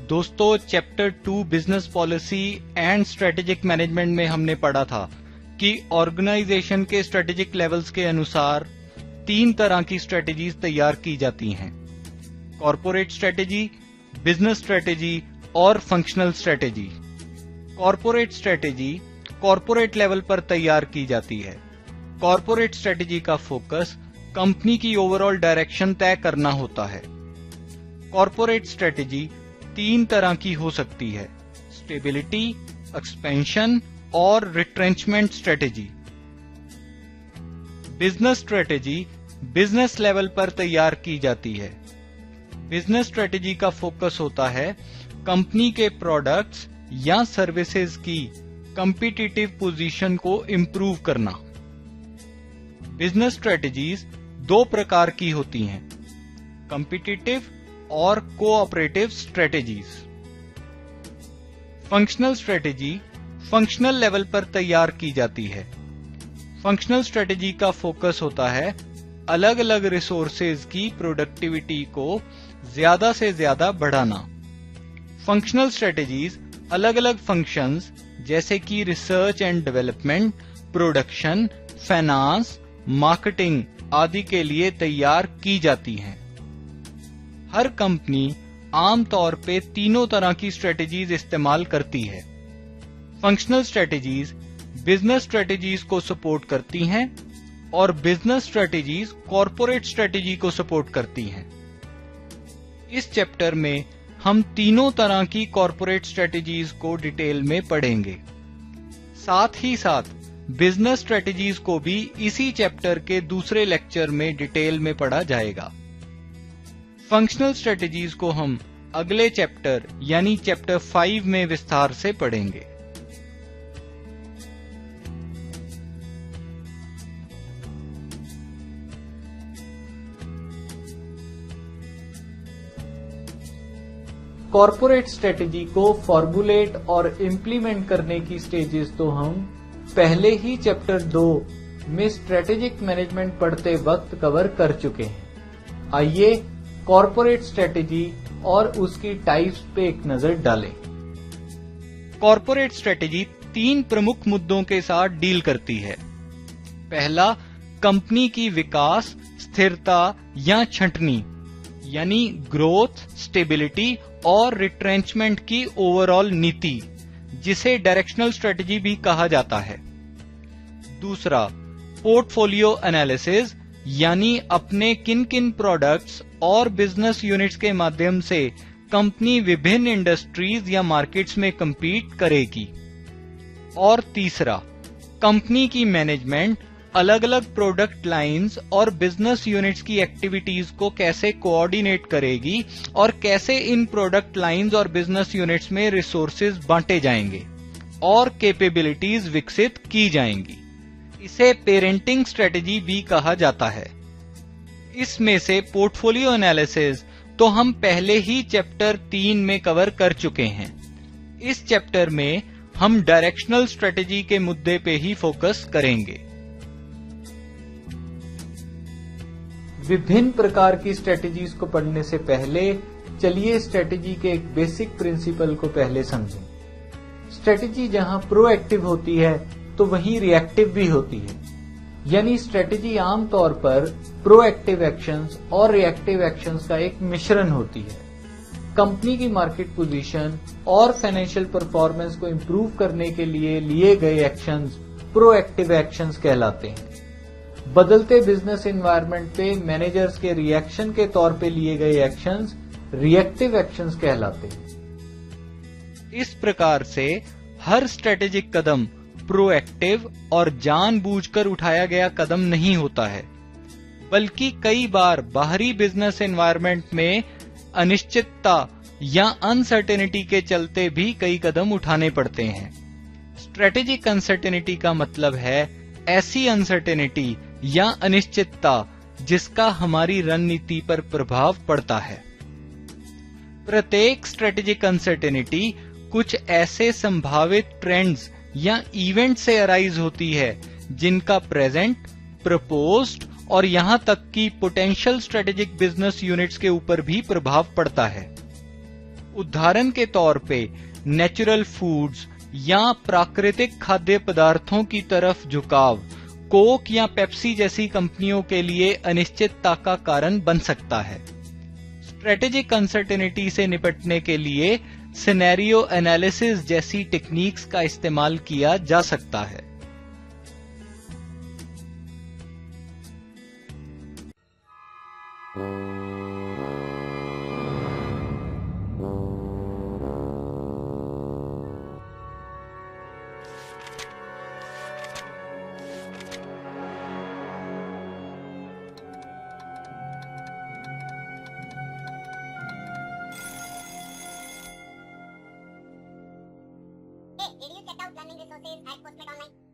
दोस्तों, chapter 2 business policy and strategic management में हमने पढ़ा था कि ऑर्गेनाइजेशन के स्ट्रेटेजिक लेवल्स के अनुसार 3 तरह की स्ट्रेटेजीज तैयार की जाती हैं: कॉर्पोरेट स्ट्रेटेजी, बिजनेस स्ट्रेटेजी और functional strategy. Corporate strategy corporate level पर तैयार की जाती है। कॉर्पोरेट स्ट्रेटेजी का फोकस कंपनी की ओवरऑल डायरेक्शन तय करना होता है। कॉर्पोरेट स्ट्रेटेजी 3 तरह की हो सकती है: स्टेबिलिटी, एक्सपेंशन और retrenchment strategy. Business strategy business level पर तैयार की जाती है। बिजनेस स्ट्रेटेजी का फोकस होता है कंपनी के प्रोडक्ट्स या सर्विसेज की कॉम्पिटिटिव पोजीशन को इंप्रूव करना। बिजनेस स्ट्रेटेजीज 2 प्रकार की होती हैं: कॉम्पिटिटिव और cooperative strategies. Functional strategy functional level पर तैयार की जाती है। फंक्शनल स्ट्रेटेजी का फोकस होता है अलग अलग रिसोर्सेज की प्रोडक्टिविटी को ज्यादा से ज्यादा बढ़ाना। फंक्शनल स्ट्रेटेजीज अलग अलग फंक्शंस जैसे कि research and development, production, finance, marketing आदि के लिए तैयार की जाती हैं। हर कंपनी आमतौर पे 3 तरह की स्ट्रेटेजीज इस्तेमाल करती है। फंक्शनल स्ट्रेटेजीज बिजनेस स्ट्रेटेजीज को सपोर्ट करती हैं और बिजनेस स्ट्रेटेजीज कॉर्पोरेट स्ट्रेटेजी को सपोर्ट करती हैं। इस चैप्टर में हम 3 तरह की कॉर्पोरेट स्ट्रेटेजीज को डिटेल में पढ़ेंगे। साथ ही साथ बिजनेस स्ट्रेटेजीज को भी इसी चैप्टर के दूसरे लेक्चर में डिटेल में पढ़ा जाएगा। फंक्शनल स्ट्रेटेजीज को हम अगले चैप्टर यानी चैप्टर 5 में विस्तार से पढ़ेंगे। कॉर्पोरेट स्ट्रेटेजी को फॉर्मुलेट और इंप्लीमेंट करने की स्टेजेस तो हम पहले ही चैप्टर 2 में स्ट्रेटेजिक मैनेजमेंट पढ़ते वक्त कवर कर चुके हैं। आइए कॉर्पोरेट स्ट्रेटेजी और उसकी टाइप्स पे एक नजर डालें। कॉर्पोरेट स्ट्रेटेजी 3 प्रमुख मुद्दों के साथ डील करती है। पहला, कंपनी की विकास, स्थिरता या छंटनी यानी ग्रोथ, स्टेबिलिटी और रिट्रेंचमेंट की ओवरऑल नीति, जिसे डायरेक्शनल स्ट्रेटेजी भी कहा जाता है। दूसरा, पोर्टफोलियो एनालिसिस यानी अपने किन किन प्रोडक्ट्स और बिजनेस यूनिट्स के माध्यम से कंपनी विभिन्न इंडस्ट्रीज या मार्केट्स में compete करेगी। और तीसरा, कंपनी की मैनेजमेंट अलग अलग प्रोडक्ट लाइंस और बिजनेस यूनिट्स की एक्टिविटीज को कैसे कोऑर्डिनेट करेगी और कैसे इन प्रोडक्ट लाइंस और बिजनेस यूनिट्स में रिसोर्सेज बांटे जाएंगे और कैपेबिलिटीज विकसित की जाएंगी। इसे पेरेंटिंग स्ट्रेटेजी भी कहा जाता है। इसमें से पोर्टफोलियो एनालिसिस तो हम पहले ही चैप्टर 3 में कवर कर चुके हैं। इस चैप्टर में हम डायरेक्शनल स्ट्रेटेजी के मुद्दे पे ही फोकस करेंगे। विभिन्न प्रकार की स्ट्रेटेजीज को पढ़ने से पहले चलिए स्ट्रेटेजी के एक बेसिक प्रिंसिपल को पहले समझें। स्ट्रेटेजी जहां प्रोएक्टिव होती है तो वहीं रिएक्टिव भी होती है, यानी स्ट्रेटेजी आमतौर पर प्रोएक्टिव एक्शंस और रिएक्टिव एक्शंस का एक मिश्रण होती है। कंपनी की मार्केट पोजीशन और फाइनेंशियल परफॉर्मेंस को इंप्रूव करने के लिए लिए गए एक्शंस प्रोएक्टिव एक्शंस कहलाते हैं। बदलते बिजनेस एनवायरनमेंट पे मैनेजर्स के रिएक्शन के तौर पे लिए गए एक्शंस रिएक्टिव एक्शंस कहलाते हैं। इस प्रकार से हर स्ट्रेटेजिक कदम प्रोएक्टिव और जानबूझकर उठाया गया कदम नहीं होता है, बल्कि कई बार बाहरी बिजनेस एनवायरनमेंट में अनिश्चितता या अनसर्टेनिटी के चलते भी कई कदम उठाने पड़ते हैं। स्ट्रेटेजिक अनसर्टेनिटी का मतलब है ऐसी अनसर्टेनिटी या अनिश्चितता जिसका हमारी रणनीति पर प्रभाव पड़ता है। प्रत्येक स्ट्रेटेजिक अनसर्टेनिटी कुछ ऐसे संभावित ट्रेंड्स या इवेंट से अराइज होती है जिनका प्रेजेंट, प्रपोज्ड और यहां तक कि पोटेंशियल स्ट्रेटेजिक बिजनेस यूनिट्स के ऊपर भी प्रभाव पड़ता है। उदाहरण के तौर पे नेचुरल फूड्स या प्राकृतिक खाद्य पदार्थों की तरफ झुकाव कोक या पेप्सी जैसी कंपनियों के लिए अनिश्चितता का कारण बन सकता है। स्ट्रेटेजिक अनसर्टेनिटी से निपटने के लिए सिनेरियो एनालिसिस जैसी टेक्निक्स का इस्तेमाल किया जा सकता है। Hey, did you check out learning resources at Postmate Online?